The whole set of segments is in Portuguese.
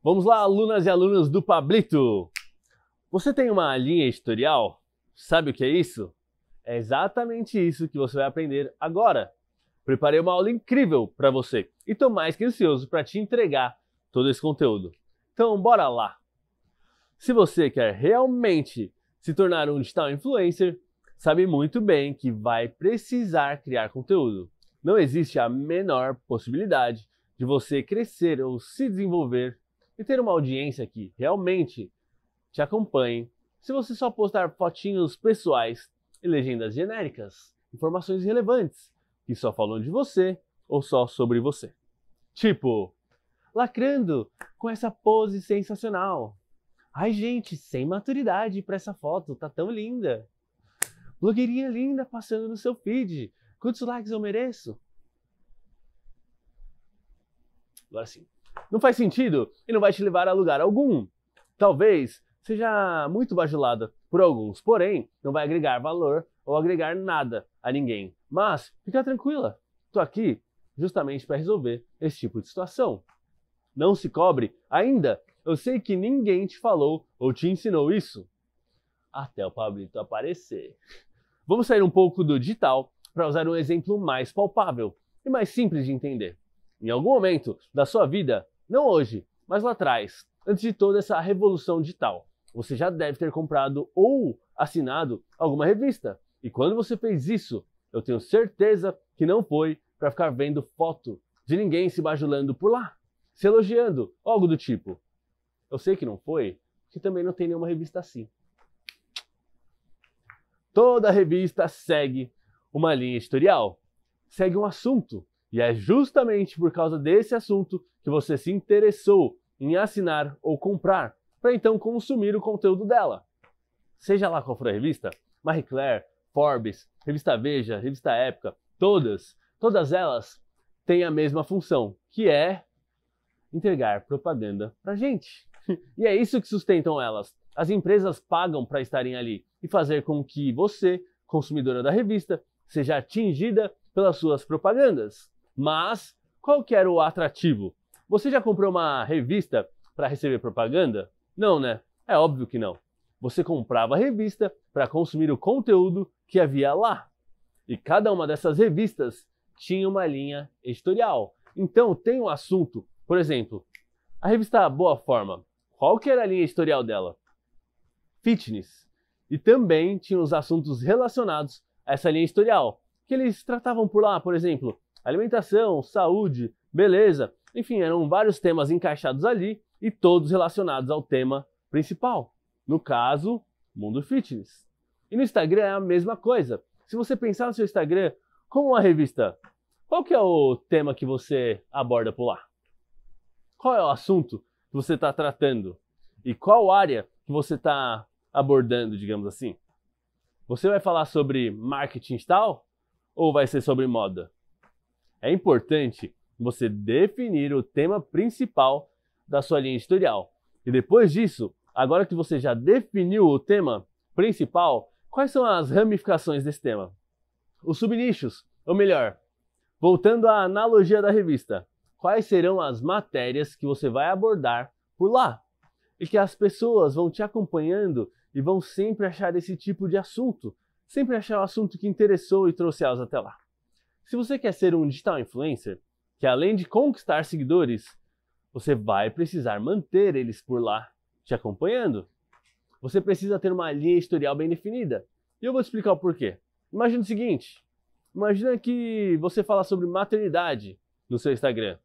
Vamos lá, alunas e alunos do Pablito! Você tem uma linha editorial? Sabe o que é isso? É exatamente isso que você vai aprender agora. Preparei uma aula incrível para você e estou mais que ansioso para te entregar todo esse conteúdo. Então, bora lá! Se você quer realmente se tornar um digital influencer, sabe muito bem que vai precisar criar conteúdo. Não existe a menor possibilidade de você crescer ou se desenvolver e ter uma audiência que realmente te acompanhe se você só postar fotinhos pessoais e legendas genéricas, informações irrelevantes que só falam de você ou só sobre você. Tipo, lacrando com essa pose sensacional. Ai, gente, sem maturidade para essa foto, tá tão linda. Blogueirinha linda passando no seu feed. Quantos likes eu mereço? Agora sim. Não faz sentido e não vai te levar a lugar algum. Talvez seja muito bajulada por alguns, porém não vai agregar valor ou agregar nada a ninguém. Mas fica tranquila, tô aqui justamente para resolver esse tipo de situação. Não se cobre ainda. Eu sei que ninguém te falou ou te ensinou isso. Até o Pablito aparecer. Vamos sair um pouco do digital para usar um exemplo mais palpável e mais simples de entender. Em algum momento da sua vida, não hoje, mas lá atrás, antes de toda essa revolução digital, você já deve ter comprado ou assinado alguma revista. E quando você fez isso, eu tenho certeza que não foi para ficar vendo foto de ninguém se bajulando por lá, se elogiando, algo do tipo. Eu sei que não foi, porque também não tem nenhuma revista assim. Toda revista segue uma linha editorial, segue um assunto, e é justamente por causa desse assunto que você se interessou em assinar ou comprar, para então consumir o conteúdo dela. Seja lá qual for a revista, Marie Claire, Forbes, Revista Veja, Revista Época, todas elas têm a mesma função, que é entregar propaganda pra gente. E é isso que sustentam elas. As empresas pagam para estarem ali e fazer com que você, consumidora da revista, seja atingida pelas suas propagandas. Mas qual que era o atrativo? Você já comprou uma revista para receber propaganda? Não, né? É óbvio que não. Você comprava a revista para consumir o conteúdo que havia lá. E cada uma dessas revistas tinha uma linha editorial. Então tem um assunto, por exemplo, a revista Boa Forma. Qual que era a linha editorial dela? Fitness. E também tinha os assuntos relacionados a essa linha editorial, que eles tratavam por lá, por exemplo, alimentação, saúde, beleza, enfim, eram vários temas encaixados ali e todos relacionados ao tema principal, no caso, mundo fitness. E no Instagram é a mesma coisa. Se você pensar no seu Instagram como uma revista, qual que é o tema que você aborda por lá? Qual é o assunto que você está tratando? E qual área que você está abordando, digamos assim? Você vai falar sobre marketing tal ou vai ser sobre moda? É importante você definir o tema principal da sua linha editorial. E depois disso, agora que você já definiu o tema principal, quais são as ramificações desse tema? Os subnichos, ou melhor, voltando à analogia da revista, quais serão as matérias que você vai abordar por lá? E que as pessoas vão te acompanhando e vão sempre achar esse tipo de assunto, sempre achar o assunto que interessou e trouxe elas até lá. Se você quer ser um digital influencer, que além de conquistar seguidores, você vai precisar manter eles por lá, te acompanhando. Você precisa ter uma linha editorial bem definida. E eu vou te explicar o porquê. Imagina o seguinte, imagina que você fala sobre maternidade no seu Instagram.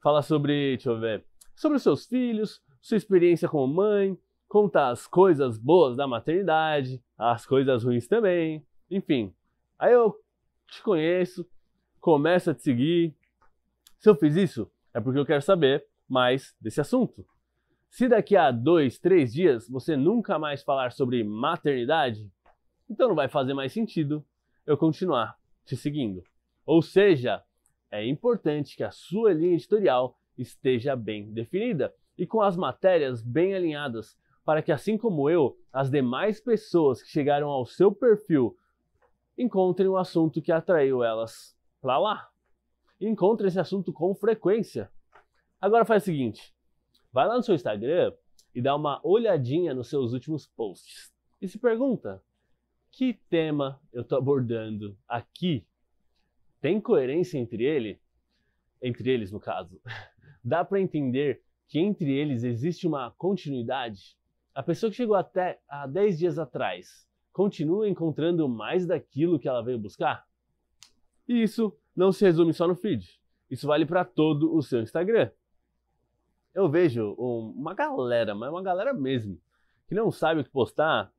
Fala sobre, deixa eu ver, sobre os seus filhos, sua experiência como mãe, conta as coisas boas da maternidade, as coisas ruins também, enfim. Aí eu te conheço, começo a te seguir. Se eu fiz isso, é porque eu quero saber mais desse assunto. Se daqui a 2, 3 dias você nunca mais falar sobre maternidade, então não vai fazer mais sentido eu continuar te seguindo. Ou seja, é importante que a sua linha editorial esteja bem definida e com as matérias bem alinhadas, para que assim como eu, as demais pessoas que chegaram ao seu perfil encontrem o assunto que atraiu elas para lá. Encontrem esse assunto com frequência. Agora faz o seguinte, Vai lá no seu Instagram e dá uma olhadinha nos seus últimos posts. E se pergunta, que tema eu estou abordando aqui? Tem coerência entre eles no caso? Dá para entender que entre eles existe uma continuidade? A pessoa que chegou até há 10 dias atrás continua encontrando mais daquilo que ela veio buscar? E isso não se resume só no feed. Isso vale para todo o seu Instagram. Eu vejo uma galera, mas uma galera mesmo, que não sabe o que postar,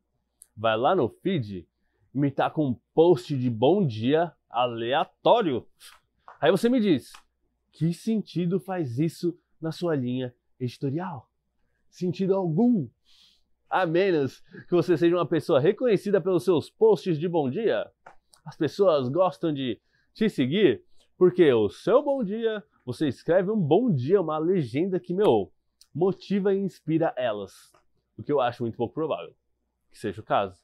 vai lá no feed e me tá com um post de bom dia aleatório. Aí você me diz, que sentido faz isso na sua linha editorial? Sentido algum. A menos que você seja uma pessoa reconhecida pelos seus posts de bom dia. As pessoas gostam de te seguir porque o seu bom dia, você escreve um bom dia, uma legenda que, motiva e inspira elas. O que eu acho muito pouco provável que seja o caso.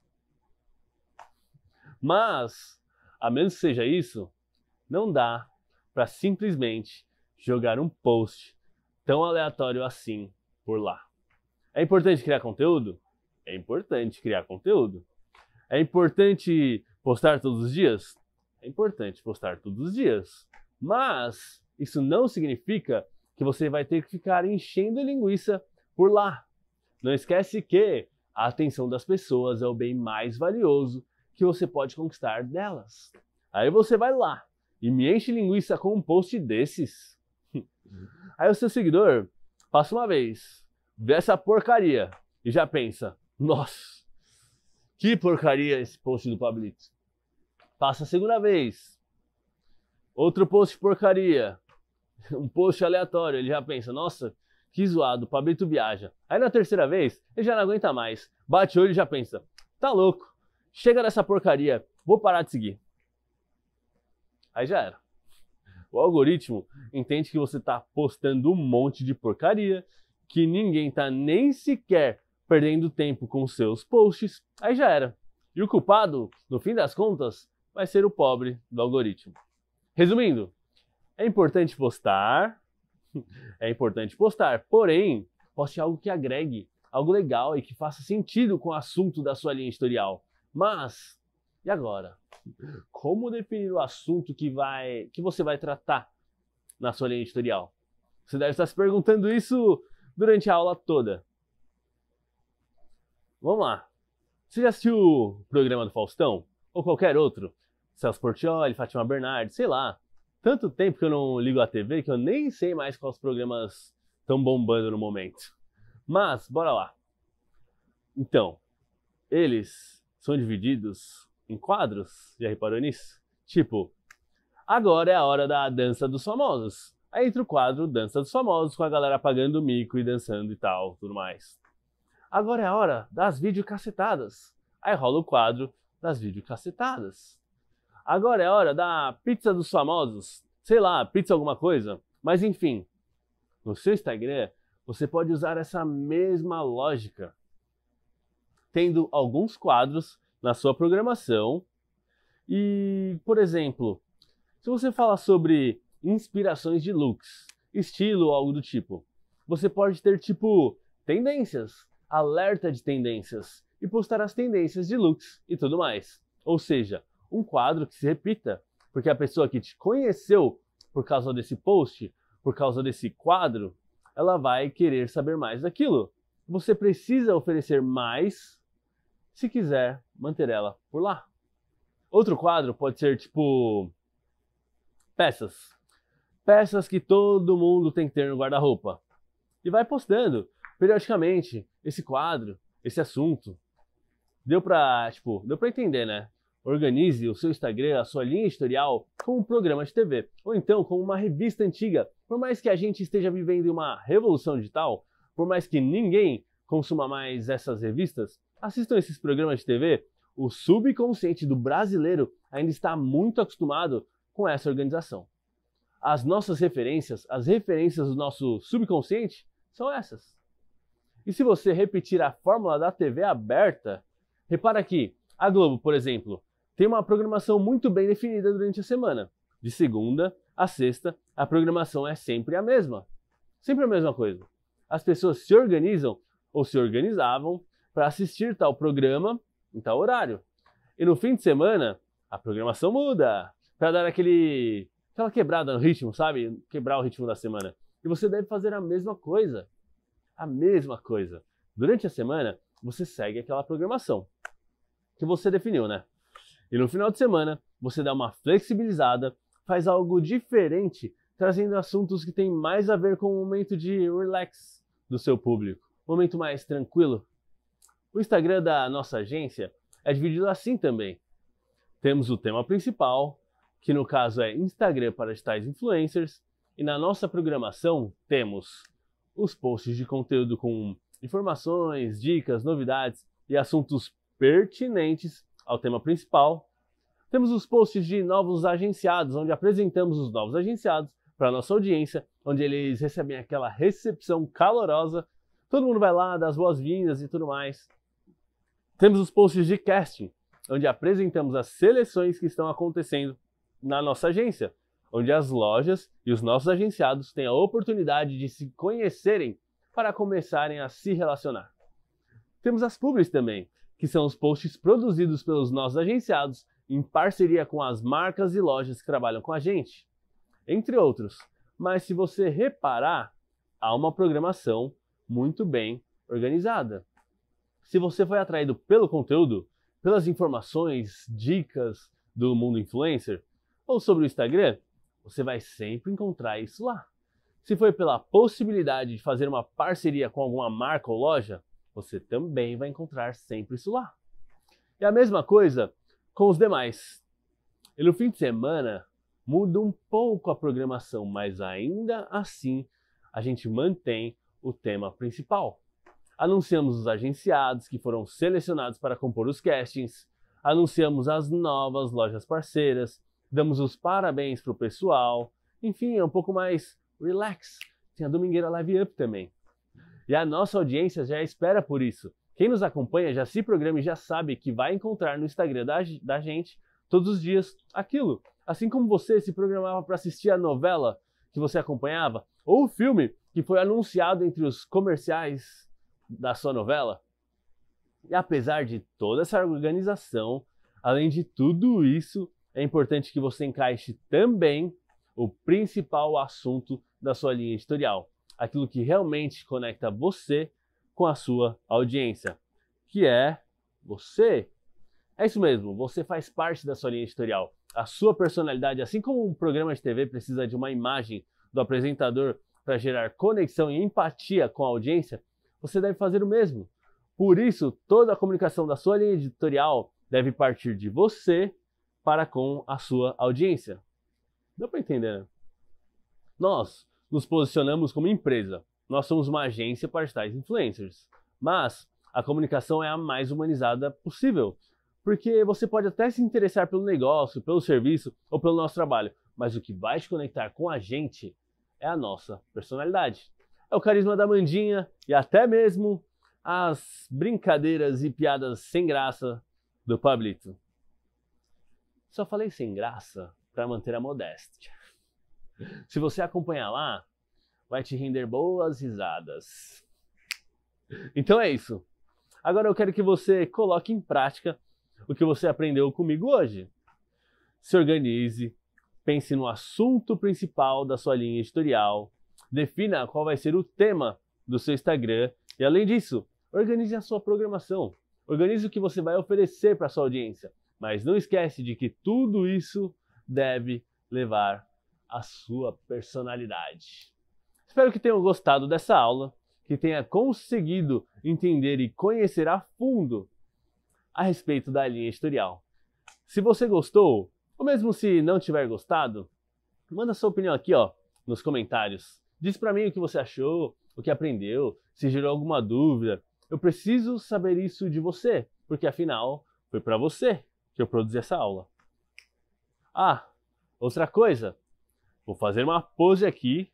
Mas, a menos que seja isso, não dá para simplesmente jogar um post tão aleatório assim por lá. É importante criar conteúdo? É importante criar conteúdo. É importante postar todos os dias? É importante postar todos os dias. Mas isso não significa que você vai ter que ficar enchendo linguiça por lá. Não esquece que a atenção das pessoas é o bem mais valioso que você pode conquistar delas. Aí você vai lá e me enche linguiça com um post desses. Aí o seu seguidor passa uma vez, vê essa porcaria e já pensa, nossa, que porcaria esse post do Pablito. Passa a segunda vez, outro post porcaria, um post aleatório, ele já pensa, nossa, que zoado, o Pablito viaja. Aí na terceira vez, ele já não aguenta mais, bate o olho e já pensa, tá louco, chega dessa porcaria, vou parar de seguir. Aí já era. O algoritmo entende que você está postando um monte de porcaria, que ninguém está nem sequer perdendo tempo com seus posts, aí já era. E o culpado, no fim das contas, vai ser o pobre do algoritmo. Resumindo, é importante postar, porém, poste algo que agregue, algo legal e que faça sentido com o assunto da sua linha editorial. Mas, e agora? Como definir o assunto que você vai tratar na sua linha editorial? Você deve estar se perguntando isso durante a aula toda. Vamos lá. Você já assistiu o programa do Faustão? Ou qualquer outro? Celso Portiolli, Fátima Bernardes, sei lá. Tanto tempo que eu não ligo a TV que eu nem sei mais quais programas estão bombando no momento. Mas, bora lá. Então, eles são divididos em quadros, já reparou nisso? Tipo, agora é a hora da dança dos famosos. Aí entra o quadro Dança dos Famosos, com a galera pagando mico e dançando e tal, tudo mais. Agora é a hora das videocassetadas. Aí rola o quadro das videocassetadas. Agora é a hora da pizza dos famosos. Sei lá, pizza alguma coisa. Mas enfim, no seu Instagram, você pode usar essa mesma lógica, tendo alguns quadros na sua programação. E, por exemplo, se você falar sobre inspirações de looks, estilo ou algo do tipo, você pode ter tipo tendências, alerta de tendências e postar as tendências de looks e tudo mais. Ou seja, um quadro que se repita, porque a pessoa que te conheceu por causa desse post, por causa desse quadro, ela vai querer saber mais daquilo. Você precisa oferecer mais se quiser manter ela por lá. Outro quadro pode ser tipo peças. Peças que todo mundo tem que ter no guarda-roupa. E vai postando periodicamente esse quadro, esse assunto. Deu pra entender, né? Organize o seu Instagram, a sua linha editorial, como um programa de TV. Ou então como uma revista antiga. Por mais que a gente esteja vivendo uma revolução digital, por mais que ninguém consuma mais essas revistas, assistam esses programas de TV, o subconsciente do brasileiro ainda está muito acostumado com essa organização. As nossas referências, as referências do nosso subconsciente são essas. E se você repetir a fórmula da TV aberta, repara que a Globo, por exemplo, tem uma programação muito bem definida durante a semana. De segunda a sexta, a programação é sempre a mesma. Sempre a mesma coisa. as pessoas se organizam ou se organizavam para assistir tal programa em tal horário. E no fim de semana, a programação muda para dar aquela quebrada no ritmo, sabe? Quebrar o ritmo da semana. E você deve fazer a mesma coisa. A mesma coisa. Durante a semana, você segue aquela programação que você definiu, né? E no final de semana, você dá uma flexibilizada, faz algo diferente, trazendo assuntos que têm mais a ver com o momento de relax do seu público. Um momento mais tranquilo. O Instagram da nossa agência é dividido assim também. Temos o tema principal, que no caso é Instagram para digitais influencers, e na nossa programação temos os posts de conteúdo com informações, dicas, novidades e assuntos pertinentes ao tema principal. Temos os posts de novos agenciados, onde apresentamos os novos agenciados para a nossa audiência, onde eles recebem aquela recepção calorosa. Todo mundo vai lá, dá as boas-vindas e tudo mais. Temos os posts de casting, onde apresentamos as seleções que estão acontecendo na nossa agência, onde as lojas e os nossos agenciados têm a oportunidade de se conhecerem para começarem a se relacionar. Temos as publis também, que são os posts produzidos pelos nossos agenciados em parceria com as marcas e lojas que trabalham com a gente, entre outros. Mas se você reparar, há uma programação muito bem organizada. Se você foi atraído pelo conteúdo, pelas informações, dicas do mundo influencer ou sobre o Instagram, você vai sempre encontrar isso lá. Se foi pela possibilidade de fazer uma parceria com alguma marca ou loja, você também vai encontrar sempre isso lá. E a mesma coisa com os demais. E no fim de semana, muda um pouco a programação, mas ainda assim a gente mantém o tema principal. Anunciamos os agenciados que foram selecionados para compor os castings, anunciamos as novas lojas parceiras, damos os parabéns para o pessoal, enfim, é um pouco mais relax. Tem a Domingueira Live Up também. E a nossa audiência já espera por isso. Quem nos acompanha já se programa e já sabe que vai encontrar no Instagram da gente todos os dias aquilo. Assim como você se programava para assistir a novela que você acompanhava, ou o filme que foi anunciado entre os comerciais da sua novela. E apesar de toda essa organização, além de tudo isso, é importante que você encaixe também o principal assunto da sua linha editorial. Aquilo que realmente conecta você com a sua audiência, que é você. É isso mesmo, você faz parte da sua linha editorial. A sua personalidade, assim como um programa de TV precisa de uma imagem do apresentador para gerar conexão e empatia com a audiência, você deve fazer o mesmo. Por isso, toda a comunicação da sua linha editorial deve partir de você para com a sua audiência. Deu para entender, né? Nós nos posicionamos como empresa. Nós somos uma agência para digitais influencers. Mas a comunicação é a mais humanizada possível. Porque você pode até se interessar pelo negócio, pelo serviço ou pelo nosso trabalho. Mas o que vai te conectar com a gente é a nossa personalidade. É o carisma da Mandinha e até mesmo as brincadeiras e piadas sem graça do Pablito. Só falei sem graça para manter a modéstia. Se você acompanhar lá, vai te render boas risadas. Então é isso. Agora eu quero que você coloque em prática o que você aprendeu comigo hoje. Se organize, pense no assunto principal da sua linha editorial, defina qual vai ser o tema do seu Instagram e, além disso, organize a sua programação. Organize o que você vai oferecer para a sua audiência. Mas não esquece de que tudo isso deve levar a sua personalidade. Espero que tenham gostado dessa aula, que tenha conseguido entender e conhecer a fundo a respeito da linha editorial. Se você gostou, ou mesmo se não tiver gostado, manda sua opinião aqui, nos comentários. Diz para mim o que você achou, o que aprendeu, se gerou alguma dúvida. Eu preciso saber isso de você, porque afinal foi para você que eu produzi essa aula. Ah, outra coisa. Vou fazer uma pose aqui,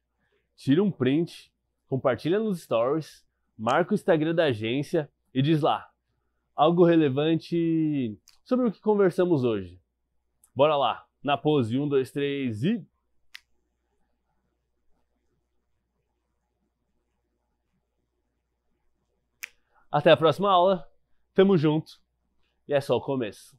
tira um print, compartilha nos stories, marca o Instagram da agência e diz lá algo relevante sobre o que conversamos hoje. Bora lá, na pose, 1, 2, 3 e... Até a próxima aula. Tamo junto. E é só o começo.